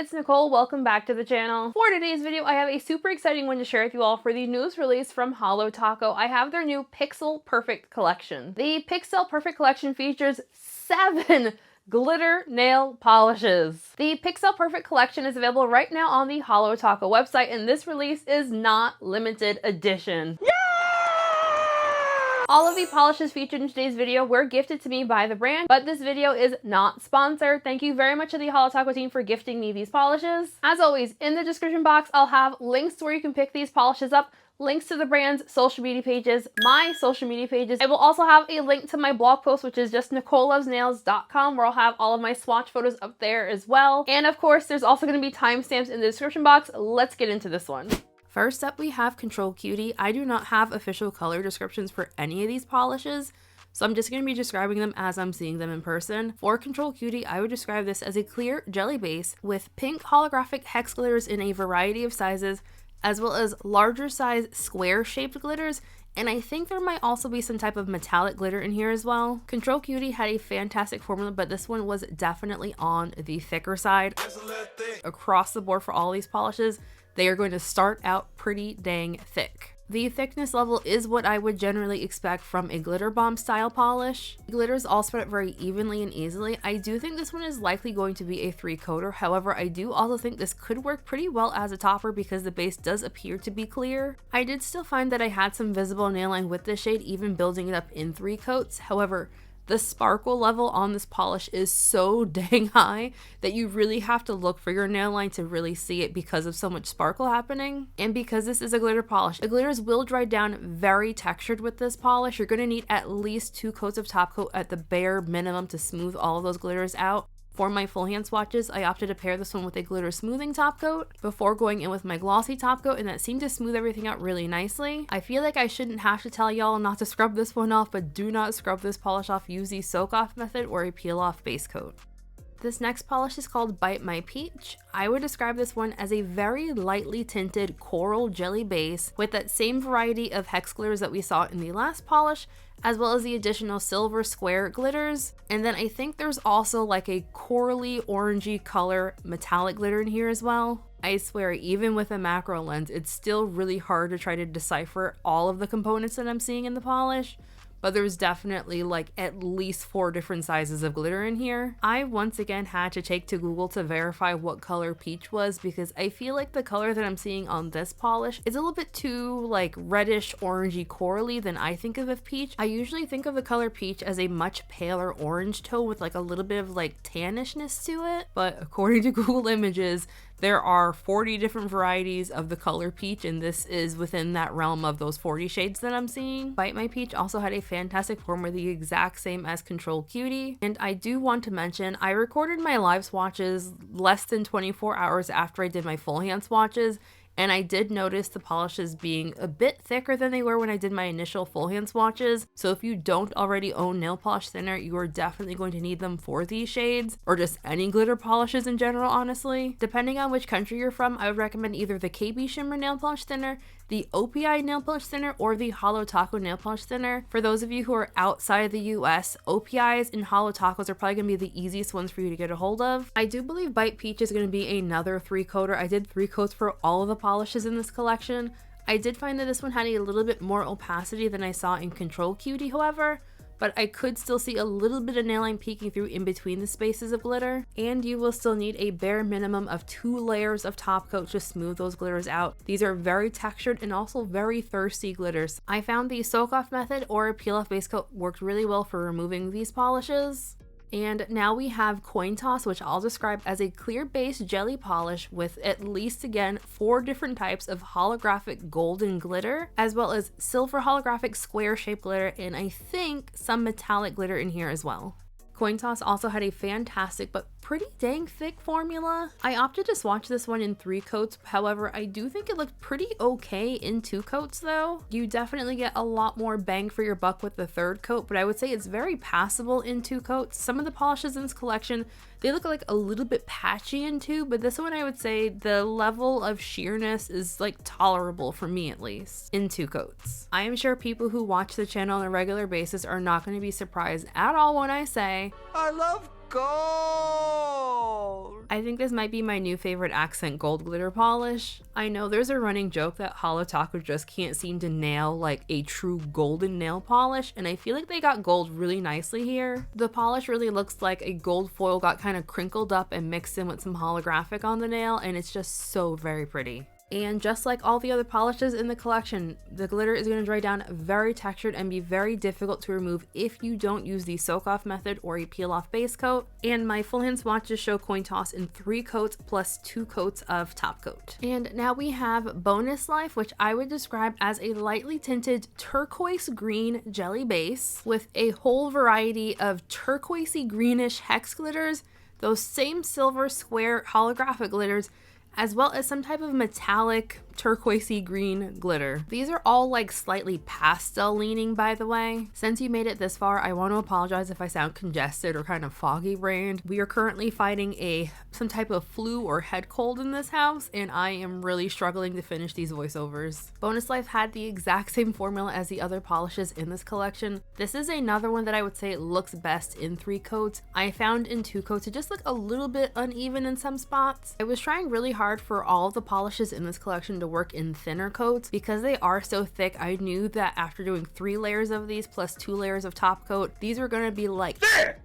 it's Nicole. Welcome back to the channel. For today's video, I have a super exciting one to share with you all for the news release from Holo Taco. I have their new Pixel Perfect collection. The Pixel Perfect collection features 7 glitter nail polishes. The Pixel Perfect collection is available right now on the Holo Taco website, and this release is not limited edition. Yay! All of the polishes featured in today's video were gifted to me by the brand, but this video is not sponsored. Thank you very much to the Holo Taco team for gifting me these polishes. As always, in the description box, I'll have links to where you can pick these polishes up, links to the brand's social media pages, my social media pages. I will also have a link to my blog post, which is just nicolelovesnails.com, where I'll have all of my swatch photos up there as well. And of course, there's also going to be timestamps in the description box. Let's get into this one. First up, we have CTRL Cutie. I do not have official color descriptions for any of these polishes, so I'm just going to be describing them as I'm seeing them in person. For CTRL Cutie, I would describe this as a clear jelly base with pink holographic hex glitters in a variety of sizes, as well as larger size square shaped glitters, and I think there might also be some type of metallic glitter in here as well. CTRL Cutie had a fantastic formula, but this one was definitely on the thicker side. Across the board for all these polishes, they are going to start out pretty dang thick. The thickness level is what I would generally expect from a glitter bomb style polish. The glitters all spread out very evenly and easily. I do think this one is likely going to be a 3-coater. However, I do also think this could work pretty well as a topper because the base does appear to be clear. I did still find that I had some visible nail line with this shade, even building it up in 3 coats. However, the sparkle level on this polish is so dang high that you really have to look for your nail line to really see it because of so much sparkle happening. And because this is a glitter polish, the glitters will dry down very textured with this polish. You're going to need at least 2 coats of top coat at the bare minimum to smooth all of those glitters out. For my full hand swatches, I opted to pair this one with a glitter smoothing top coat before going in with my glossy top coat, and that seemed to smooth everything out really nicely. I feel like I shouldn't have to tell y'all not to scrub this one off, but do not scrub this polish off. Use the soak off method or a peel off base coat. This next polish is called Byte My Peach. I would describe this one as a very lightly tinted coral jelly base with that same variety of hex glitters that we saw in the last polish, as well as the additional silver square glitters. And then I think there's also like a corally orangey color metallic glitter in here as well. I swear, even with a macro lens, it's still really hard to try to decipher all of the components that I'm seeing in the polish. But there's definitely like at least 4 different sizes of glitter in here. I once again had to take to Google to verify what color peach was because I feel like the color that I'm seeing on this polish is a little bit too like reddish orangey corally than I think of peach. I usually think of the color peach as a much paler orange tone with like a little bit of like tannishness to it, but according to Google Images, there are 40 different varieties of the color peach, and this is within that realm of those 40 shades that I'm seeing. Byte My Peach also had a fantastic formula, the exact same as CTRL Cutie. And I do want to mention, I recorded my live swatches less than 24 hours after I did my full hand swatches, and I did notice the polishes being a bit thicker than they were when I did my initial full hand swatches. So if you don't already own nail polish thinner, you are definitely going to need them for these shades, or just any glitter polishes in general, honestly. Depending on which country you're from, I would recommend either the KB Shimmer nail polish thinner, the OPI nail polish thinner, or the Holo Taco nail polish thinner. For those of you who are outside of the US, OPIs and Holo Tacos are probably going to be the easiest ones for you to get a hold of. I do believe Byte Peach is going to be another 3-coater. I did 3 coats for all of the polishes in this collection. I did find that this one had a little bit more opacity than I saw in CTRL Cutie, however, but I could still see a little bit of nail line peeking through in between the spaces of glitter. And you will still need a bare minimum of 2 layers of top coat to smooth those glitters out. These are very textured and also very thirsty glitters. I found the soak off method or a peel off base coat worked really well for removing these polishes. And now we have Coin Toss, which I'll describe as a clear base jelly polish with at least, again, 4 different types of holographic golden glitter, as well as silver holographic square shaped glitter, and I think some metallic glitter in here as well. Coin Toss also had a fantastic but pretty dang thick formula. I opted to swatch this one in 3 coats, however, I do think it looked pretty okay in 2 coats though. You definitely get a lot more bang for your buck with the 3rd coat, but I would say it's very passable in 2 coats. Some of the polishes in this collection, they look like a little bit patchy in 2, but this one I would say the level of sheerness is like tolerable for me, at least, in 2 coats. I am sure people who watch the channel on a regular basis are not going to be surprised at all when I say, I love gold. I think this might be my new favorite accent gold glitter polish. I know there's a running joke that Holo Taco just can't seem to nail like a true golden nail polish, and I feel like they got gold really nicely here. The polish really looks like a gold foil got kind of crinkled up and mixed in with some holographic on the nail, and it's just so very pretty. And just like all the other polishes in the collection, the glitter is going to dry down very textured and be very difficult to remove if you don't use the soak off method or a peel off base coat. And my full hand swatches show coin toss in 3 coats plus 2 coats of top coat. And now we have Bonus Life, which I would describe as a lightly tinted turquoise green jelly base with a whole variety of turquoisey greenish hex glitters, those same silver square holographic glitters, as well as some type of metallic turquoisey green glitter. These are all like slightly pastel leaning, by the way. Since you made it this far, I want to apologize if I sound congested or kind of foggy brained. We are currently fighting some type of flu or head cold in this house, and I am really struggling to finish these voiceovers. Bonus Life had the exact same formula as the other polishes in this collection. This is another one that I would say looks best in 3 coats. I found in 2 coats it just looked a little bit uneven in some spots. I was trying really hard for all of the polishes in this collection to work in thinner coats because they are so thick. I knew that after doing 3 layers of these plus 2 layers of top coat, these were going to be like thick.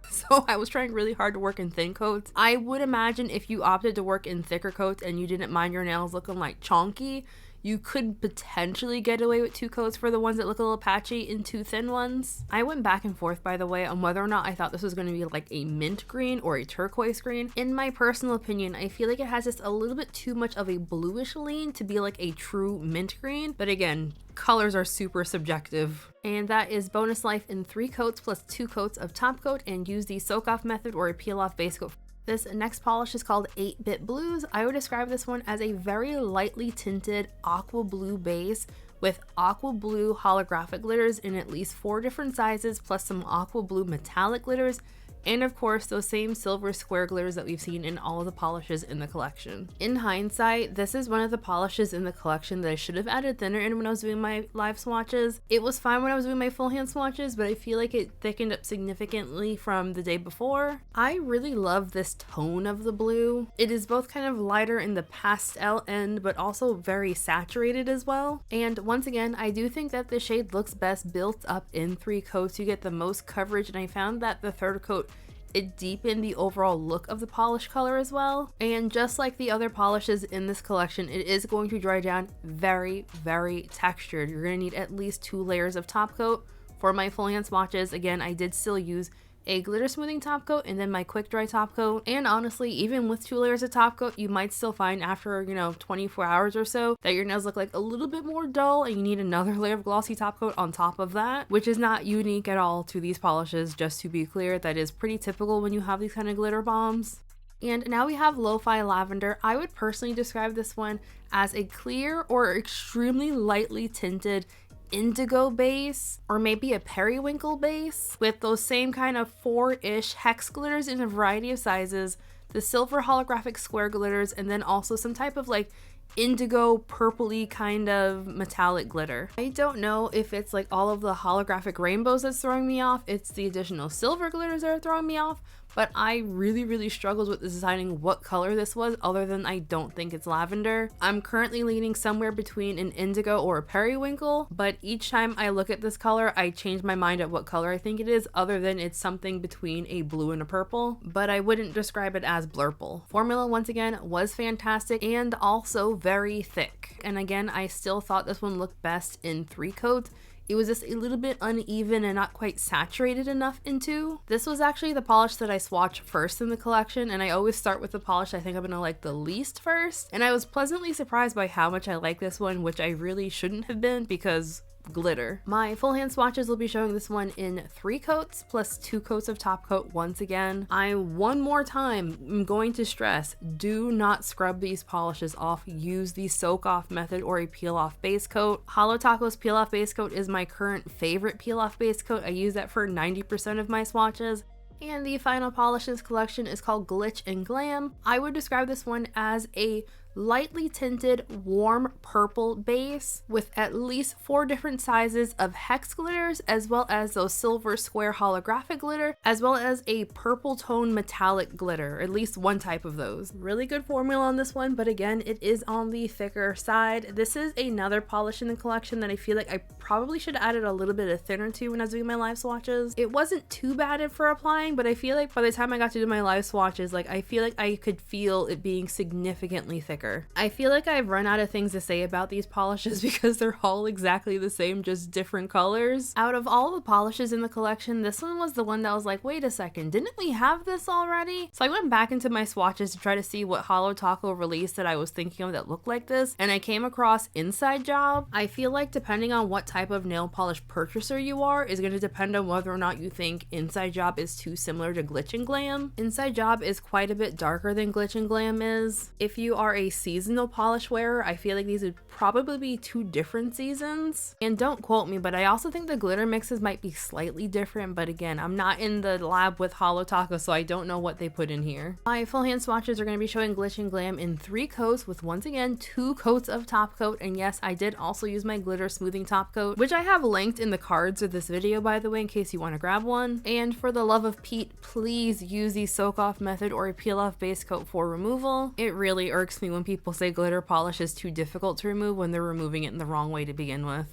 So I was trying really hard to work in thin coats. I would imagine if you opted to work in thicker coats and you didn't mind your nails looking like chonky, you could potentially get away with 2 coats for the ones that look a little patchy and 2 thin ones. I went back and forth, by the way, on whether or not I thought this was going to be like a mint green or a turquoise green. In my personal opinion, I feel like it has just a little bit too much of a bluish lean to be like a true mint green. But again, colors are super subjective. And that is Bonus Life in 3 coats plus 2 coats of top coat, and use the soak off method or a peel off base coat. This next polish is called 8-Bit Blues. I would describe this one as a very lightly tinted aqua blue base with aqua blue holographic glitters in at least 4 different sizes, plus some aqua blue metallic glitters, and of course those same silver square glitters that we've seen in all of the polishes in the collection. In hindsight, this is one of the polishes in the collection that I should have added thinner in when I was doing my live swatches. It was fine when I was doing my full hand swatches, but I feel like it thickened up significantly from the day before. I really love this tone of the blue. It is both kind of lighter in the pastel end, but also very saturated as well. And once again, I do think that the shade looks best built up in 3 coats. You get the most coverage, and I found that the 3rd coat, it deepened the overall look of the polish color as well. And just like the other polishes in this collection, it is going to dry down very, very textured. You're going to need at least 2 layers of top coat. For my full hand swatches, again, I did still use a glitter smoothing top coat and then my quick dry top coat. And honestly, even with 2 layers of top coat, you might still find after 24 hours or so that your nails look like a little bit more dull, and you need another layer of glossy top coat on top of that, which is not unique at all to these polishes, just to be clear. That is pretty typical when you have these kind of glitter bombs. And now we have Lo-Fi Lavender. I would personally describe this one as a clear or extremely lightly tinted indigo base, or maybe a periwinkle base, with those same kind of 4-ish hex glitters in a variety of sizes, the silver holographic square glitters, and then also some type of like indigo purpley kind of metallic glitter. I don't know if it's like all of the holographic rainbows that's throwing me off, it's the additional silver glitters that are throwing me off, but I really struggled with deciding what color this was, other than I don't think it's lavender. I'm currently leaning somewhere between an indigo or a periwinkle, but each time I look at this color, I change my mind at what color I think it is, other than it's something between a blue and a purple, but I wouldn't describe it as blurple. Formula, once again, was fantastic and also very thick. And again, I still thought this one looked best in 3 coats. It was just a little bit uneven and not quite saturated enough in 2. This was actually the polish that I swatched first in the collection, and I always start with the polish I think I'm gonna like the least first. And I was pleasantly surprised by how much I like this one, which I really shouldn't have been because glitter. My full hand swatches will be showing this one in 3 coats plus 2 coats of top coat once again. I one more time am going to stress, do not scrub these polishes off. Use the soak off method or a peel off base coat. Holo Taco's peel off base coat is my current favorite peel off base coat. I use that for 90% of my swatches. And the final polishes collection is called Glitch and Glam. I would describe this one as a lightly tinted warm purple base with at least 4 different sizes of hex glitters, as well as those silver square holographic glitter, as well as a purple tone metallic glitter, at least one type of those. Really good formula on this one, but again, it is on the thicker side. This is another polish in the collection that I feel like I probably should have added a little bit of thinner to when I was doing my live swatches. It wasn't too bad for applying, but I feel like by the time I got to do my live swatches, like I feel like I could feel it being significantly thicker. I feel like I've run out of things to say about these polishes because they're all exactly the same, just different colors. Out of all the polishes in the collection, this one was the one that was like, wait a second, didn't we have this already? So I went back into my swatches to try to see what Holo Taco released that I was thinking of that looked like this, and I came across Inside Job. I feel like depending on what type of nail polish purchaser you are is going to depend on whether or not you think Inside Job is too similar to Glitch and Glam. Inside Job is quite a bit darker than Glitch and Glam is. If you are a seasonal polish wearer, I feel like these would probably be 2 different seasons. And don't quote me, but I also think the glitter mixes might be slightly different, but again, I'm not in the lab with Holo Taco, so I don't know what they put in here. My full hand swatches are going to be showing Glitch and Glam in 3 coats with, once again, 2 coats of top coat, and yes, I did also use my glitter smoothing top coat, which I have linked in the cards of this video, by the way, in case you want to grab one. And for the love of Pete, please use the soak off method or a peel off base coat for removal. It really irks me when people say glitter polish is too difficult to remove when they're removing it in the wrong way to begin with.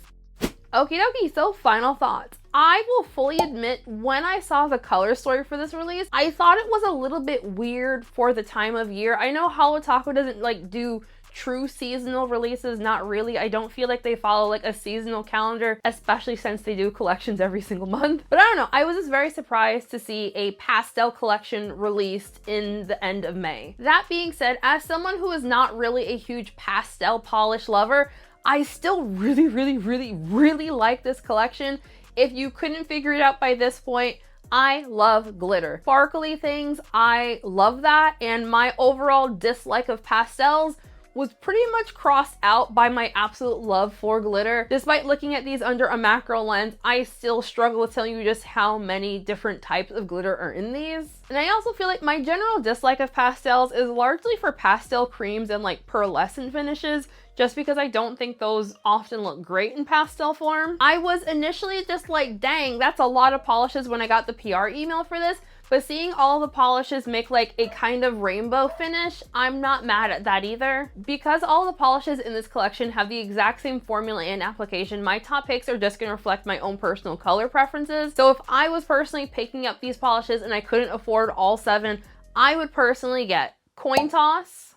Okie dokie, so final thoughts. I will fully admit, when I saw the color story for this release, I thought it was a little bit weird for the time of year. I know Holo Taco doesn't like do true seasonal releases, not really. I don't feel like they follow like a seasonal calendar, especially since they do collections every single month. But I don't know, I was just very surprised to see a pastel collection released in the end of May. That being said, as someone who is not really a huge pastel polish lover, I still really like this collection. If you couldn't figure it out by this point, I love glitter. Sparkly things, I love that, and my overall dislike of pastels was pretty much crossed out by my absolute love for glitter. Despite looking at these under a macro lens, I still struggle with telling you just how many different types of glitter are in these. And I also feel like my general dislike of pastels is largely for pastel creams and like pearlescent finishes, just because I don't think those often look great in pastel form. I was initially just like, dang, that's a lot of polishes when I got the PR email for this, but seeing all the polishes make like a kind of rainbow finish, I'm not mad at that either. Because all the polishes in this collection have the exact same formula and application, my top picks are just gonna reflect my own personal color preferences. So if I was personally picking up these polishes and I couldn't afford all 7, I would personally get Coin Toss.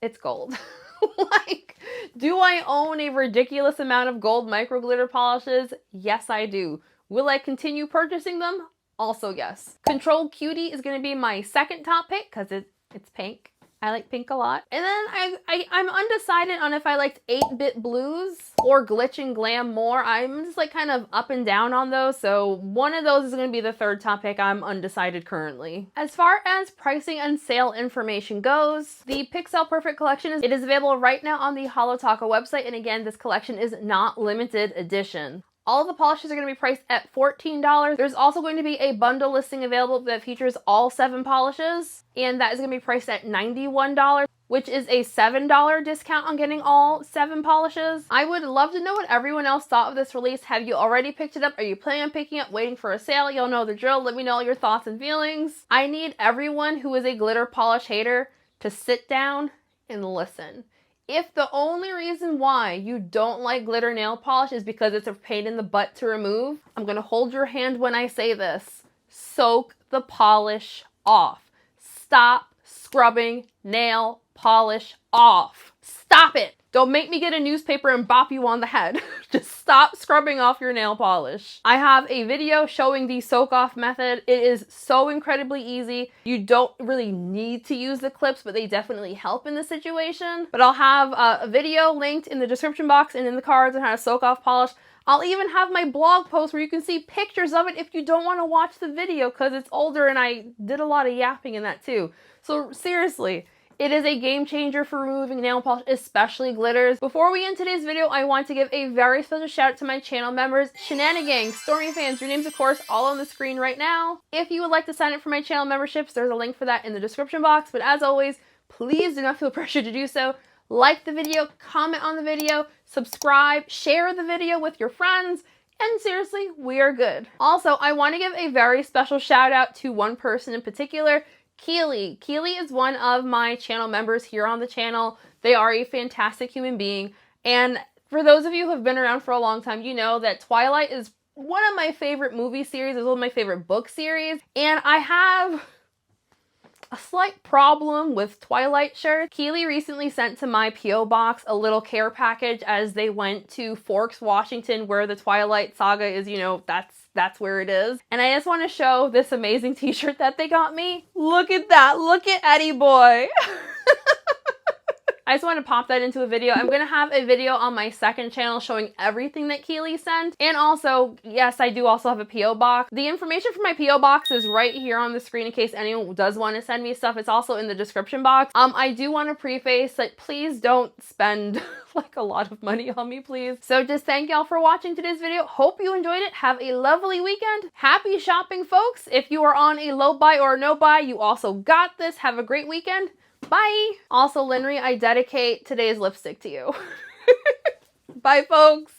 It's gold. Like, do I own a ridiculous amount of gold micro glitter polishes? Yes, I do. Will I continue purchasing them? Also yes. CTRL Cutie is going to be my second top pick because it's pink. I like pink a lot. And then I'm undecided on if I liked 8-bit blues or Glitch and Glam more. I'm just like kind of up and down on those. So one of those is going to be the third top pick. I'm undecided currently. As far as pricing and sale information goes, the Pixel Perfect collection is available right now on the Holo Taco website. And again, this collection is not limited edition. All of the polishes are going to be priced at $14. There's also going to be a bundle listing available that features all 7 polishes, and that is going to be priced at $91, which is a $7 discount on getting all 7 polishes. I would love to know what everyone else thought of this release. Have you already picked it up? Are you planning on picking it up, waiting for a sale? You'll know the drill. Let me know your thoughts and feelings. I need everyone who is a glitter polish hater to sit down and listen. If the only reason why you don't like glitter nail polish is because it's a pain in the butt to remove, I'm gonna hold your hand when I say this. Soak the polish off. Stop scrubbing nail polish off. Stop it. Don't make me get a newspaper and bop you on the head. Just stop scrubbing off your nail polish. I have a video showing the soak off method. It is so incredibly easy. You don't really need to use the clips, but they definitely help in this situation. But I'll have a video linked in the description box and in the cards on how to soak off polish. I'll even have my blog post where you can see pictures of it if you don't want to watch the video because it's older and I did a lot of yapping in that too. So seriously, it is a game changer for removing nail polish, especially glitters. Before we end today's video, I want to give a very special shout out to my channel members, Shenanigang, Stormy Fans. Your names, of course, all on the screen right now. If you would like to sign up for my channel memberships, there's a link for that in the description box. But as always, please do not feel pressured to do so. like the video, comment on the video, subscribe, share the video with your friends, and seriously, we are good. Also, I want to give a very special shout out to one person in particular, Keely. Keely is one of my channel members here on the channel. They are a fantastic human being. And for those of you who have been around for a long time, you know that Twilight is one of my favorite movie series. It's one of my favorite book series. And I have a slight problem with Twilight shirts. Keely recently sent to my P.O. box a little care package as they went to Forks, Washington, where the Twilight saga is, you know, that's where it is. And I just want to show this amazing t-shirt that they got me. Look at that. Look at Eddie boy. I just want to pop that into a video. I'm going to have a video on my second channel showing everything that Keely sent. And also, yes, I do also have a P.O. box. The information for my P.O. box is right here on the screen in case anyone does want to send me stuff. It's also in the description box. I do want to preface that please don't spend like a lot of money on me, please. So just thank y'all for watching today's video. Hope you enjoyed it. Have a lovely weekend. Happy shopping, folks. If you are on a low buy or no buy, you also got this. Have a great weekend. Bye! Also, Linry, I dedicate today's lipstick to you. Bye, folks!